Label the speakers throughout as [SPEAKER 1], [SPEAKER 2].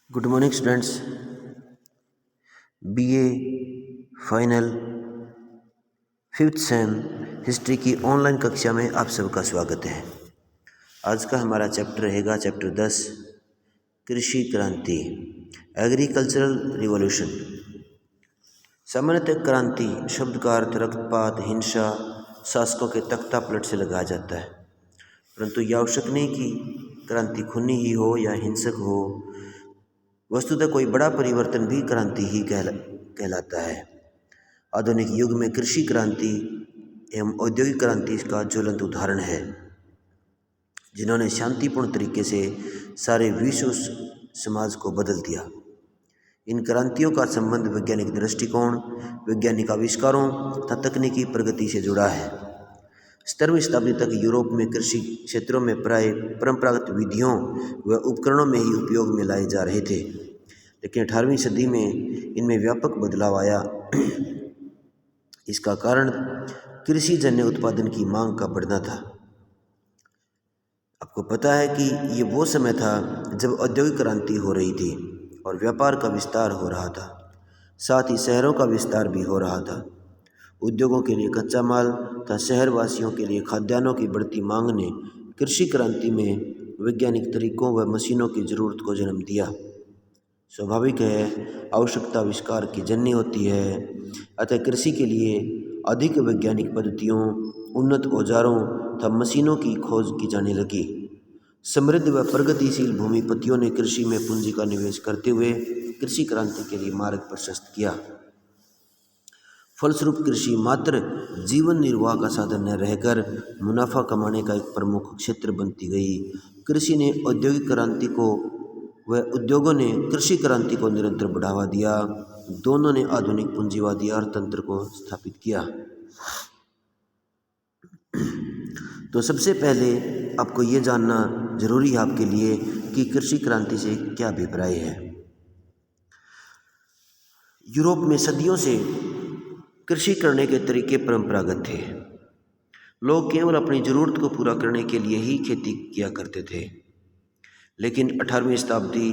[SPEAKER 1] Good morning students. BA final fifth sem history की online कक्षा में आप सबका स्वागत है। आज का हमारा चैप्टर रहेगा चैप्टर 10 कृषि क्रांति, एग्रीकल्चरल रिवॉल्यूशन। सामान्यतः क्रांति शब्द का अर्थ रक्तपात, हिंसा, शासकों के तख्ता पलट से लगाया जाता है, परंतु यह आवश्यक नहीं कि क्रांति खूनी ही हो या हिंसक हो। वस्तुतः कोई बड़ा परिवर्तन भी क्रांति ही कहलाता है। आधुनिक युग में कृषि क्रांति एवं औद्योगिक क्रांति इसका ज्वलंत उदाहरण है, जिन्होंने शांतिपूर्ण तरीके से सारे विश्व समाज को बदल दिया। इन क्रांतियों का संबंध वैज्ञानिक दृष्टिकोण, वैज्ञानिक आविष्कारों तथा तकनीकी प्रगति से जुड़ा है। 17वीं शताब्दी तक यूरोप में कृषि क्षेत्रों में प्राय परंपरागत विधियों व उपकरणों में ही उपयोग में लाए जा रहे थे, लेकिन 18वीं सदी में इनमें व्यापक बदलाव आया। इसका कारण कृषि जन्य उत्पादन की मांग का बढ़ना था। आपको पता है कि ये वो समय था जब औद्योगिक क्रांति हो रही थी और व्यापार का विस्तार हो रहा था, साथ ही शहरों का विस्तार भी हो रहा था। उद्योगों के लिए कच्चा माल तथा शहरवासियों के लिए खाद्यान्नों की बढ़ती मांग ने कृषि क्रांति में वैज्ञानिक तरीकों व मशीनों की जरूरत को जन्म दिया। स्वाभाविक है, आवश्यकता आविष्कार की जन्य होती है, अतः कृषि के लिए अधिक वैज्ञानिक पद्धतियों, उन्नत औजारों तथा मशीनों की खोज की जाने लगी। समृद्ध व प्रगतिशील भूमिपतियों ने कृषि में पूंजी का निवेश करते हुए कृषि क्रांति के लिए मार्ग प्रशस्त किया। फलस्वरूप कृषि मात्र जीवन निर्वाह का साधन न रहकर मुनाफा कमाने का एक प्रमुख क्षेत्र बनती गई। कृषि ने औद्योगिक क्रांति को व उद्योगों ने कृषि क्रांति को निरंतर बढ़ावा दिया। दोनों ने आधुनिक पूंजीवादी अर्थतंत्र को स्थापित किया। तो सबसे पहले आपको ये जानना जरूरी है आपके लिए कि कृषि क्रांति से क्या अभिप्राय है। यूरोप में सदियों से कृषि करने के तरीके परंपरागत थे। लोग केवल अपनी ज़रूरत को पूरा करने के लिए ही खेती किया करते थे, लेकिन 18वीं शताब्दी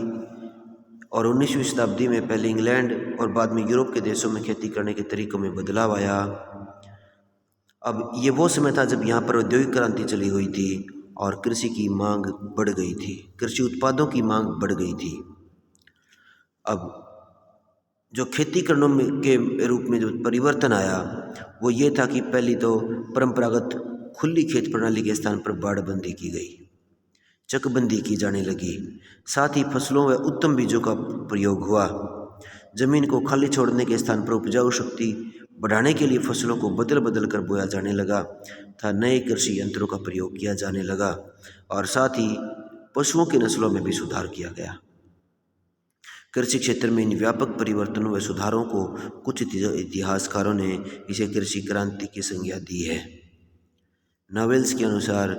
[SPEAKER 1] और 19वीं शताब्दी में पहले इंग्लैंड और बाद में यूरोप के देशों में खेती करने के तरीकों में बदलाव आया। अब ये वो समय था जब यहाँ पर औद्योगिक क्रांति चली हुई थी और कृषि की मांग बढ़ गई थी, कृषि उत्पादों की मांग बढ़ गई थी। अब जो खेती करने के रूप में जो परिवर्तन आया वो ये था कि पहली तो परंपरागत खुली खेत प्रणाली के स्थान पर बाड़बंदी की गई, चकबंदी की जाने लगी। साथ ही फसलों व उत्तम बीजों का प्रयोग हुआ। जमीन को खाली छोड़ने के स्थान पर उपजाऊ शक्ति बढ़ाने के लिए फसलों को बदल बदल कर बोया जाने लगा था। नए कृषि यंत्रों का प्रयोग किया जाने लगा और साथ ही पशुओं की नस्लों में भी सुधार किया गया। कृषि क्षेत्र में इन व्यापक परिवर्तनों व सुधारों को कुछ इतिहासकारों ने इसे कृषि क्रांति की संज्ञा दी है। नॉवेल्स के अनुसार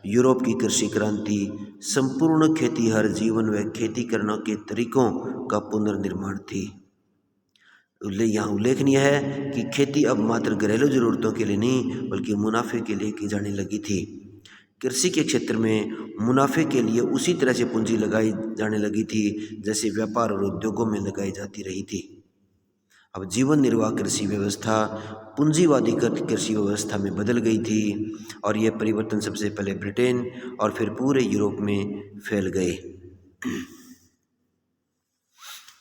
[SPEAKER 1] यूरोप की कृषि क्रांति संपूर्ण खेतीहर जीवन व खेती करने के तरीकों का पुनर्निर्माण थी। यहाँ उल्लेखनीय है कि खेती अब मात्र घरेलू जरूरतों के लिए नहीं बल्कि मुनाफे के लिए की जाने लगी थी। कृषि के क्षेत्र में मुनाफे के लिए उसी तरह से पूंजी लगाई जाने लगी थी जैसे व्यापार और उद्योगों में लगाई जाती रही थी। अब जीवन निर्वाह कृषि व्यवस्था पूंजीवादी कृषि व्यवस्था में बदल गई थी और यह परिवर्तन सबसे पहले ब्रिटेन और फिर पूरे यूरोप में फैल गए।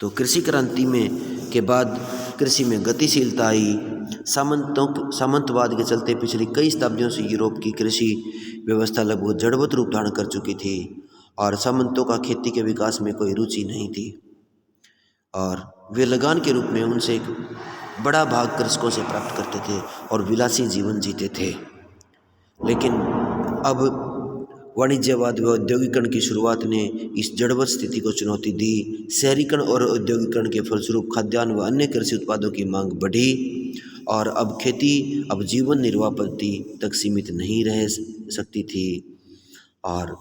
[SPEAKER 1] तो कृषि क्रांति में के बाद कृषि में गतिशीलता आई। सामंतवाद के चलते पिछली कई शताब्दियों से यूरोप की कृषि व्यवस्था लगभग जड़वत रूप धारण कर चुकी थी और सामंतों का खेती के विकास में कोई रुचि नहीं थी और वे लगान के रूप में उनसे एक बड़ा भाग कृषकों से प्राप्त करते थे और विलासी जीवन जीते थे। लेकिन अब वाणिज्यवाद व औद्योगिकरण की शुरुआत ने इस जड़वत स्थिति को चुनौती दी। शहरीकरण और औद्योगिकरण के फलस्वरूप खाद्यान्न व अन्य कृषि उत्पादों की मांग बढ़ी और अब खेती अब जीवन निर्वाह पद्धति तक सीमित नहीं रह सकती थी और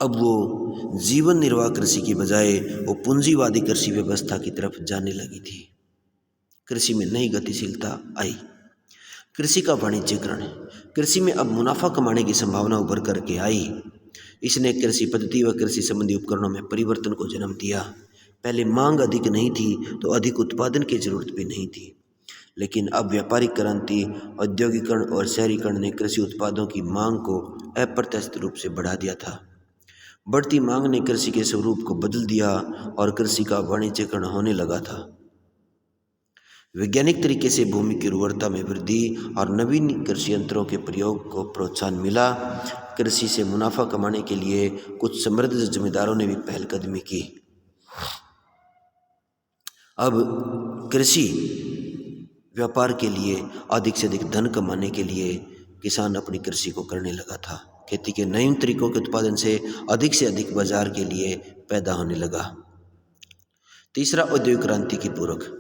[SPEAKER 1] अब वो जीवन निर्वाह कृषि की बजाय वो पूंजीवादी कृषि व्यवस्था की तरफ जाने लगी थी। कृषि में नई गतिशीलता आई। कृषि का वाणिज्यीकरण। कृषि में अब मुनाफा कमाने की संभावना उभर करके आई। इसने कृषि पद्धति व कृषि संबंधी उपकरणों में परिवर्तन को जन्म दिया। पहले मांग अधिक नहीं थी तो अधिक उत्पादन की जरूरत भी नहीं थी, लेकिन अब व्यापारिक क्रांति, औद्योगिकरण और शहरीकरण ने कृषि उत्पादों की मांग को अप्रत्याशित रूप से बढ़ा दिया था। बढ़ती मांग ने कृषि के स्वरूप को बदल दिया और कृषि का वाणिज्यीकरण होने लगा था। वैज्ञानिक तरीके से भूमि की उर्वरता में वृद्धि और नवीन कृषि यंत्रों के प्रयोग को प्रोत्साहन मिला। कृषि से मुनाफा कमाने के लिए कुछ समृद्ध जमींदारों ने भी पहलकदमी की। अब कृषि व्यापार के लिए अधिक से अधिक धन कमाने के लिए किसान अपनी कृषि को करने लगा था। खेती के नए तरीकों के उत्पादन से अधिक बाजार के लिए पैदा होने लगा। तीसरा, औद्योगिक क्रांति की पूरक।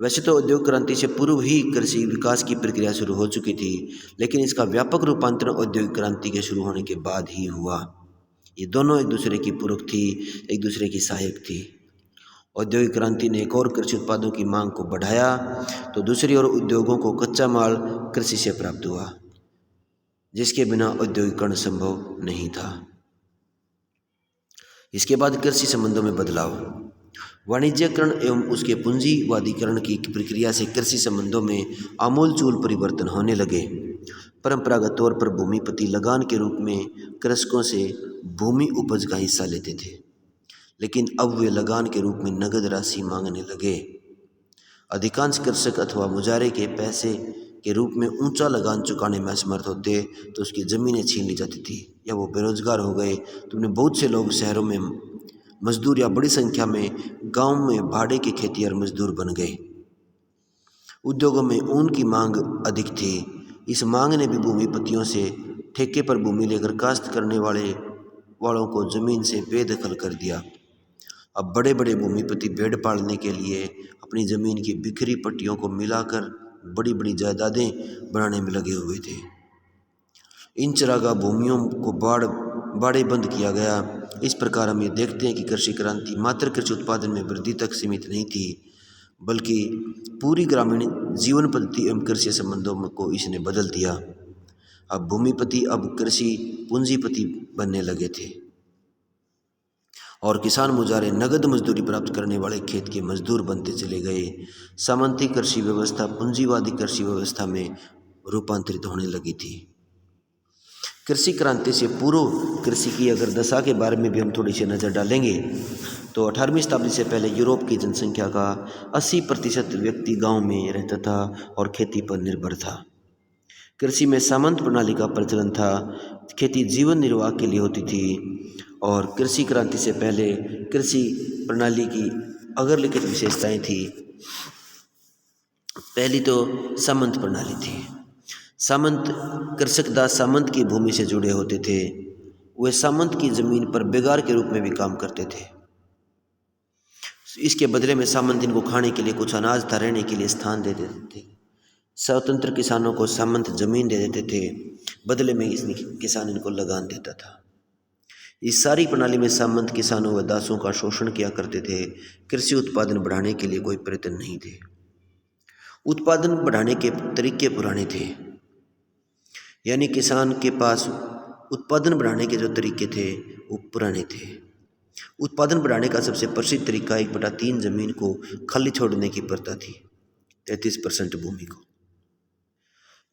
[SPEAKER 1] वैसे तो औद्योगिक क्रांति से पूर्व ही कृषि विकास की प्रक्रिया शुरू हो चुकी थी, लेकिन इसका व्यापक रूपांतरण औद्योगिक क्रांति के शुरू होने के बाद ही हुआ। ये दोनों एक दूसरे की पूरक थी, एक दूसरे की सहायक थी। औद्योगिक क्रांति ने एक और कृषि उत्पादों की मांग को बढ़ाया, तो दूसरी ओर उद्योगों को कच्चा माल कृषि से प्राप्त हुआ, जिसके बिना औद्योगिकरण संभव नहीं था। इसके बाद कृषि संबंधों में बदलाव। वाणिज्यकरण एवं उसके पूंजीवादीकरण की प्रक्रिया से कृषि संबंधों में आमूलचूल परिवर्तन होने लगे। परंपरागत तौर पर भूमिपति लगान के रूप में कृषकों से भूमि उपज का हिस्सा लेते थे, लेकिन अब वे लगान के रूप में नगद राशि मांगने लगे। अधिकांश कृषक अथवा मुजारे के पैसे के रूप में ऊंचा लगान चुकाने में असमर्थ होते तो उसकी ज़मीनें छीन ली जाती थी, या वो बेरोजगार हो गए तो उन्हें बहुत से लोग शहरों में मजदूर या बड़ी संख्या में गांव में भाड़े के खेतिहर मजदूर बन गए। उद्योगों में ऊन की मांग अधिक थी। इस मांग ने भी भूमिपतियों से ठेके पर भूमि लेकर काश्त करने वालों को जमीन से बेदखल कर दिया। अब बड़े बड़े भूमिपति भेड़ पालने के लिए अपनी जमीन की बिखरी पट्टियों को मिलाकर बड़ी बड़ी जायदादें बनाने में लगे हुए थे। इन चरागाह भूमियों को बाड़े बंद किया गया। इस प्रकार हम ये देखते हैं कि कृषि क्रांति मात्र कृषि उत्पादन में वृद्धि तक सीमित नहीं थी, बल्कि पूरी ग्रामीण जीवन पद्धति एवं कृषि संबंधों को इसने बदल दिया। अब भूमिपति अब कृषि पूंजीपति बनने लगे थे और किसान मुजारे नगद मजदूरी प्राप्त करने वाले खेत के मजदूर बनते चले गए। सामंती कृषि व्यवस्था पूंजीवादी कृषि व्यवस्था में रूपांतरित होने लगी थी। कृषि क्रांति से पूर्व कृषि की अगर दशा के बारे में भी हम थोड़ी सी नज़र डालेंगे तो 18वीं शताब्दी से पहले यूरोप की जनसंख्या का 80% व्यक्ति गांव में रहता था और खेती पर निर्भर था। कृषि में सामंत प्रणाली का प्रचलन था। खेती जीवन निर्वाह के लिए होती थी और कृषि क्रांति से पहले कृषि प्रणाली की अग्रलिखित विशेषताएं थी। पहली तो सामंत प्रणाली थी। सामंत कृषक दास सामंत की भूमि से जुड़े होते थे। वे सामंत की जमीन पर बेगार के रूप में भी काम करते थे। इसके बदले में सामंत इनको खाने के लिए कुछ अनाज था, रहने के लिए स्थान दे देते थे। स्वतंत्र किसानों को सामंत जमीन दे देते थे, बदले में किसान इनको लगान देता था। इस सारी प्रणाली में सामंत किसानों व दासों का शोषण किया करते थे। कृषि उत्पादन बढ़ाने के लिए कोई प्रयत्न नहीं थे। उत्पादन बढ़ाने के तरीके पुराने थे, यानी किसान के पास उत्पादन बढ़ाने के जो तरीके थे वो पुराने थे। उत्पादन बढ़ाने का सबसे प्रसिद्ध तरीका 1/3 जमीन को खाली छोड़ने की प्रथा थी, 33% भूमि को।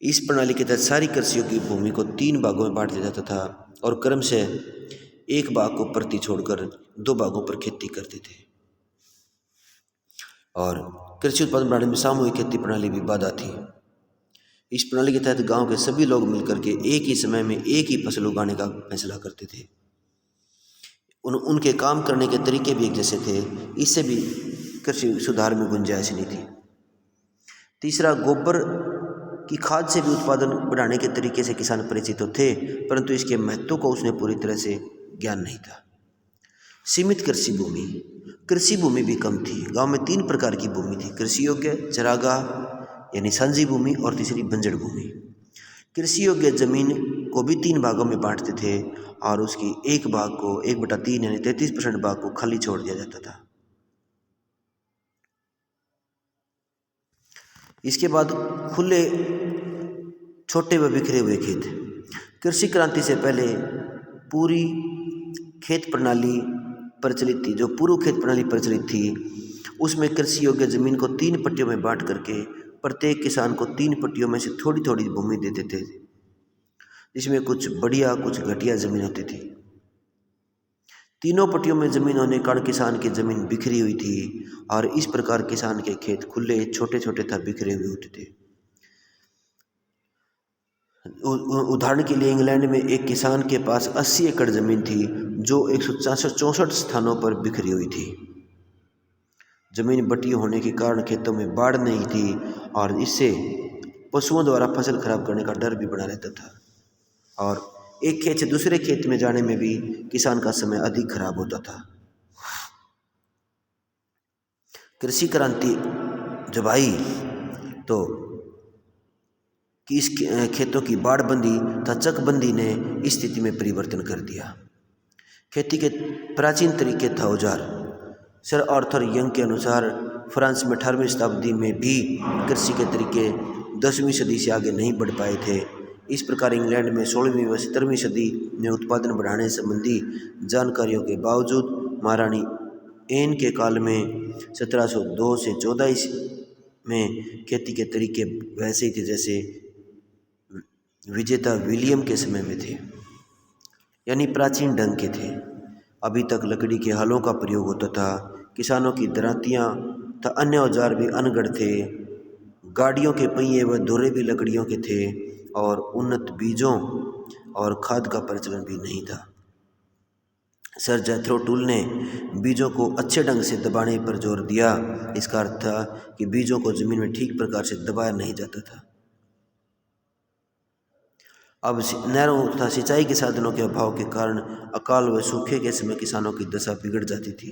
[SPEAKER 1] इस प्रणाली के तहत सारी कृषियों की भूमि को 3 भागों में बांट दिया जाता था और क्रम से एक भाग को प्रति छोड़कर 2 भागों पर खेती करते थे। और कृषि उत्पादन बढ़ाने में सामूहिक खेती प्रणाली भी बाधा थी। इस प्रणाली के तहत गांव के सभी लोग मिलकर के एक ही समय में एक ही फसल उगाने का फैसला करते थे। उनके काम करने के तरीके भी एक जैसे थे। इससे भी कृषि सुधार में गुंजाइश नहीं थी। तीसरा, गोबर की खाद से भी उत्पादन बढ़ाने के तरीके से किसान परिचित तो थे, परंतु इसके महत्व को उसने पूरी तरह से ज्ञान नहीं था। सीमित कृषि भूमि भी कम थी। गांव में 3 प्रकार की भूमि थी: कृषि योग्य, चरागाह यानी साझी भूमि और तीसरी बंजर भूमि। कृषि योग्य जमीन को भी 3 भागों में बांटते थे और उसकी एक भाग को 1/3 यानी 33% भाग को खाली छोड़ दिया जाता था। इसके बाद खुले छोटे व बिखरे हुए खेत। कृषि क्रांति से पहले पूरी खेत प्रणाली प्रचलित थी, जो पूर्व खेत प्रणाली प्रचलित थी, उसमें कृषि योग्य जमीन को 3 पट्टियों में बांट करके प्रत्येक किसान को 3 पट्टियों में से थोड़ी थोड़ी भूमि देते थे, जिसमें कुछ बढ़िया कुछ घटिया जमीन होती थी। तीनों पट्टियों में जमीन होने के कारण किसान की जमीन बिखरी हुई थी और इस प्रकार किसान के खेत खुले छोटे छोटे था बिखरे हुए होते थे। उदाहरण के लिए इंग्लैंड में एक किसान के पास 80 एकड़ जमीन थी जो 164 स्थानों पर बिखरी हुई थी। जमीन बटी होने के कारण खेतों में बाढ़ नहीं थी और इससे पशुओं द्वारा फसल खराब करने का डर भी बना रहता था और एक खेत से दूसरे खेत में जाने में भी किसान का समय अधिक खराब होता था। कृषि क्रांति जब आई तो इस खेतों की बाड़बंदी तथा चकबंदी ने इस स्थिति में परिवर्तन कर दिया। खेती के प्राचीन तरीके था औजार। सर आर्थर यंग के अनुसार फ्रांस में 18वीं शताब्दी में भी कृषि के तरीके 10वीं सदी से आगे नहीं बढ़ पाए थे। इस प्रकार इंग्लैंड में 16वीं व 17वीं सदी में उत्पादन बढ़ाने संबंधी जानकारियों के बावजूद महारानी एन के काल में 1702 से 14 में खेती के तरीके वैसे ही थे जैसे विजेता विलियम के समय में थे, यानी प्राचीन ढंग के थे। अभी तक लकड़ी के हलों का प्रयोग होता था। किसानों की दरांतियाँ तथा अन्य औजार भी अनगढ़ थे। गाड़ियों के पहिए व धुरे भी लकड़ियों के थे और उन्नत बीजों और खाद का प्रचलन भी नहीं था। सर जैथरो टूल ने बीजों को अच्छे ढंग से दबाने पर जोर दिया। इसका अर्थ था कि बीजों को जमीन में ठीक प्रकार से दबाया नहीं जाता था। अब नहरों तथा सिंचाई के साधनों के अभाव के कारण अकाल व सूखे के समय किसानों की दशा बिगड़ जाती थी।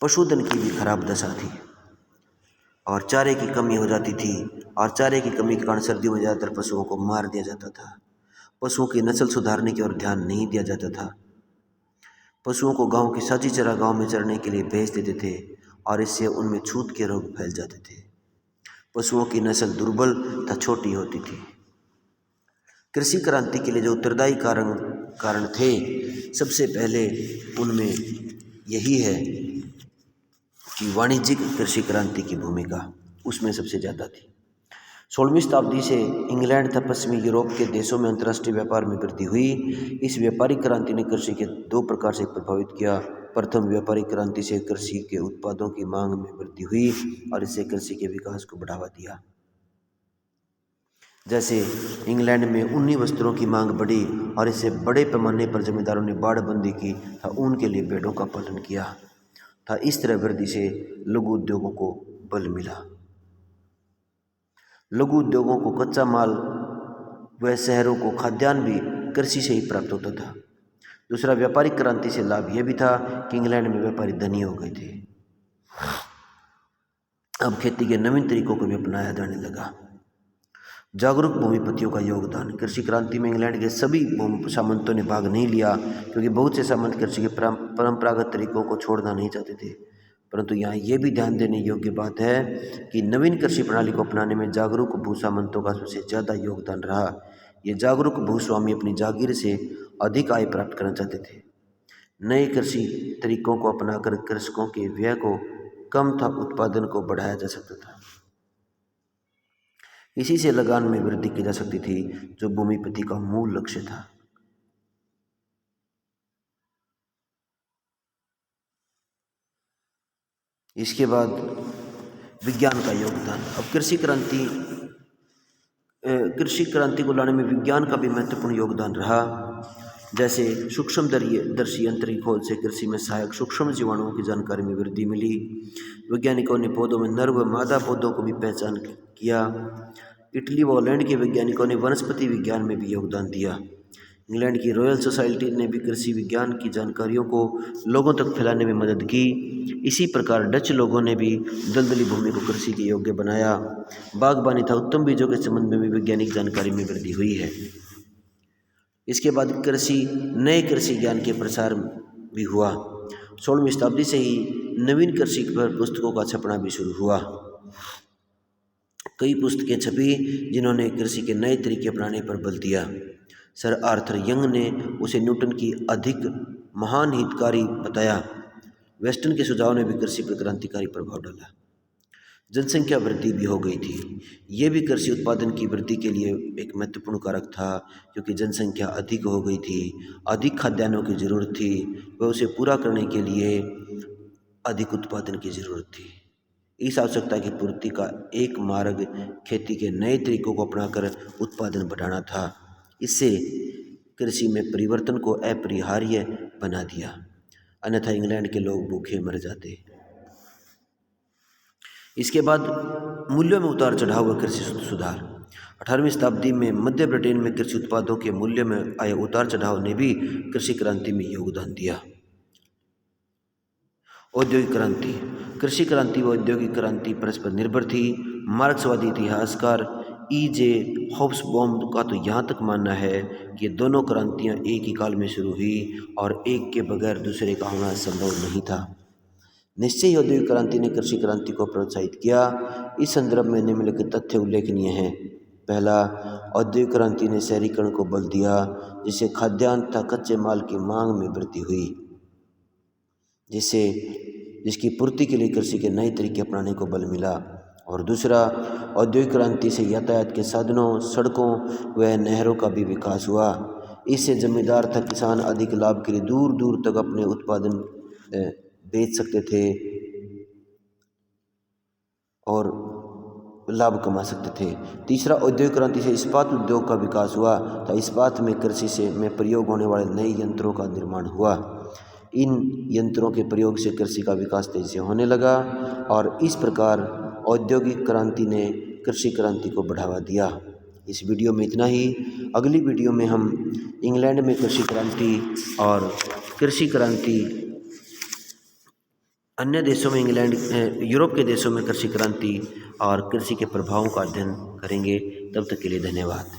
[SPEAKER 1] पशुधन की भी खराब दशा थी और चारे की कमी हो जाती थी और चारे की कमी के कारण सर्दियों में ज़्यादातर पशुओं को मार दिया जाता था। पशुओं की नस्ल सुधारने की ओर ध्यान नहीं दिया जाता था। पशुओं को गांव की साझी चरागाहों में चरने के लिए भेज देते थे और इससे उनमें छूत के रोग फैल जाते थे। पशुओं की नस्ल दुर्बल तथा छोटी होती थी। कृषि क्रांति के लिए जो उत्तरदायी कारण थे, सबसे पहले उनमें यही है कि वाणिज्यिक कृषि क्रांति की भूमिका उसमें सबसे ज़्यादा थी। 16वीं शताब्दी से इंग्लैंड तथा पश्चिमी यूरोप के देशों में अंतर्राष्ट्रीय व्यापार में वृद्धि हुई। इस व्यापारिक क्रांति ने कृषि के 2 प्रकार से प्रभावित किया। प्रथम, व्यापारिक क्रांति से कृषि के उत्पादों की मांग में वृद्धि हुई और इससे कृषि के विकास को बढ़ावा दिया। जैसे इंग्लैंड में ऊनी वस्त्रों की मांग बढ़ी और इससे बड़े पैमाने पर जमींदारों ने बाड़बंदी की तथा ऊन के लिए भेड़ों का पालन किया था। इस तरह वृद्धि से लघु उद्योगों को बल मिला। लघु उद्योगों को कच्चा माल व शहरों को खाद्यान्न भी कृषि से ही प्राप्त होता था। दूसरा, व्यापारिक क्रांति से लाभ यह भी था कि इंग्लैंड में व्यापारी धनी हो गए थे। अब खेती के नवीन तरीकों को भी अपनाया जाने लगा। जागरूक भूमिपतियों का योगदान। कृषि क्रांति में इंग्लैंड के सभी सामंतों ने भाग नहीं लिया क्योंकि बहुत से सामंत कृषि के परंपरागत तरीकों को छोड़ना नहीं चाहते थे। परंतु यहाँ ये भी ध्यान देने योग्य बात है कि नवीन कृषि प्रणाली को अपनाने में जागरूक भूसामंतों का सबसे ज़्यादा योगदान रहा। ये जागरूक भूस्वामी अपनी जागीर से अधिक आय प्राप्त करना चाहते थे। नए कृषि तरीकों को अपनाकर कृषकों के व्यय को कम था उत्पादन को बढ़ाया जा सकता था। इसी से लगान में वृद्धि की जा सकती थी, जो भूमिपति का मूल लक्ष्य था। इसके बाद विज्ञान का योगदान। अब कृषि क्रांति को लाने में विज्ञान का भी महत्वपूर्ण योगदान रहा। जैसे सूक्ष्मदर्शी यंत्र की खोज से कृषि में सहायक सूक्ष्म जीवाणुओं की जानकारी में वृद्धि मिली। वैज्ञानिकों ने पौधों में नर व मादा पौधों को भी पहचान किया। इटली व हॉलैंड के वैज्ञानिकों ने वनस्पति विज्ञान में भी योगदान दिया। इंग्लैंड की रॉयल सोसाइटी ने भी कृषि विज्ञान की जानकारियों को लोगों तक फैलाने में मदद की। इसी प्रकार डच लोगों ने भी दलदली भूमि को कृषि के योग्य बनाया। बागबानी तथा उत्तम बीजों के संबंध में भी वैज्ञानिक जानकारी में वृद्धि हुई है। इसके बाद नए कृषि ज्ञान के प्रसार भी हुआ। 16वीं शताब्दी से ही नवीन कृषि पर पुस्तकों का छपना भी शुरू हुआ। कई पुस्तकें छपी जिन्होंने कृषि के नए तरीके अपनाने पर बल दिया। सर आर्थर यंग ने उसे न्यूटन की अधिक महान हितकारी बताया। वेस्टन के सुझाव ने भी कृषि पर क्रांतिकारी प्रभाव डाला। जनसंख्या वृद्धि भी हो गई थी। ये भी कृषि उत्पादन की वृद्धि के लिए एक महत्वपूर्ण कारक था, क्योंकि जनसंख्या अधिक हो गई थी, अधिक खाद्यान्नों की ज़रूरत थी, वह उसे पूरा करने के लिए अधिक उत्पादन की ज़रूरत थी। इस आवश्यकता की पूर्ति का एक मार्ग खेती के नए तरीकों को अपनाकर उत्पादन बढ़ाना था। इससे कृषि में परिवर्तन को अपरिहार्य बना दिया, अन्यथा इंग्लैंड के लोग भूखे मर जाते। इसके बाद मूल्यों में उतार चढ़ाव व कृषि सुधार। 18वीं शताब्दी में मध्य ब्रिटेन में कृषि उत्पादों के मूल्य में आए उतार चढ़ाव ने भी कृषि क्रांति में योगदान दिया। औद्योगिक क्रांति। कृषि क्रांति व औद्योगिक क्रांति परस्पर निर्भर थी। मार्क्सवादी इतिहासकार E.J. हॉब्सबॉम का तो यहाँ तक मानना है कि दोनों क्रांतियाँ एक ही काल में शुरू हुई और एक के बगैर दूसरे का होना संभव नहीं था। निश्चय ही औद्योगिक क्रांति ने कृषि क्रांति को प्रोत्साहित किया। इस संदर्भ में निम्नलिखित तथ्य उल्लेखनीय हैं। पहला, औद्योगिक क्रांति ने शहरीकरण को बल दिया, जिससे खाद्यान्न तथा कच्चे माल की मांग में वृद्धि हुई, जिसकी पूर्ति के लिए कृषि के नए तरीके अपनाने को बल मिला। और दूसरा, औद्योगिक क्रांति से यातायात के साधनों, सड़कों व नहरों का भी विकास हुआ। इससे जमींदार तथा किसान अधिक लाभ के लिए दूर दूर तक अपने उत्पादन बेच सकते थे और लाभ कमा सकते थे। तीसरा, औद्योगिक क्रांति से इस्पात उद्योग का विकास हुआ तथा इस्पात में कृषि में प्रयोग होने वाले नए यंत्रों का निर्माण हुआ। इन यंत्रों के प्रयोग से कृषि का विकास तेजी से होने लगा और इस प्रकार औद्योगिक क्रांति ने कृषि क्रांति को बढ़ावा दिया। इस वीडियो में इतना ही। अगली वीडियो में हम इंग्लैंड में कृषि क्रांति और कृषि क्रांति अन्य देशों में यूरोप के देशों में कृषि क्रांति और कृषि के प्रभावों का अध्ययन करेंगे। तब तक के लिए धन्यवाद।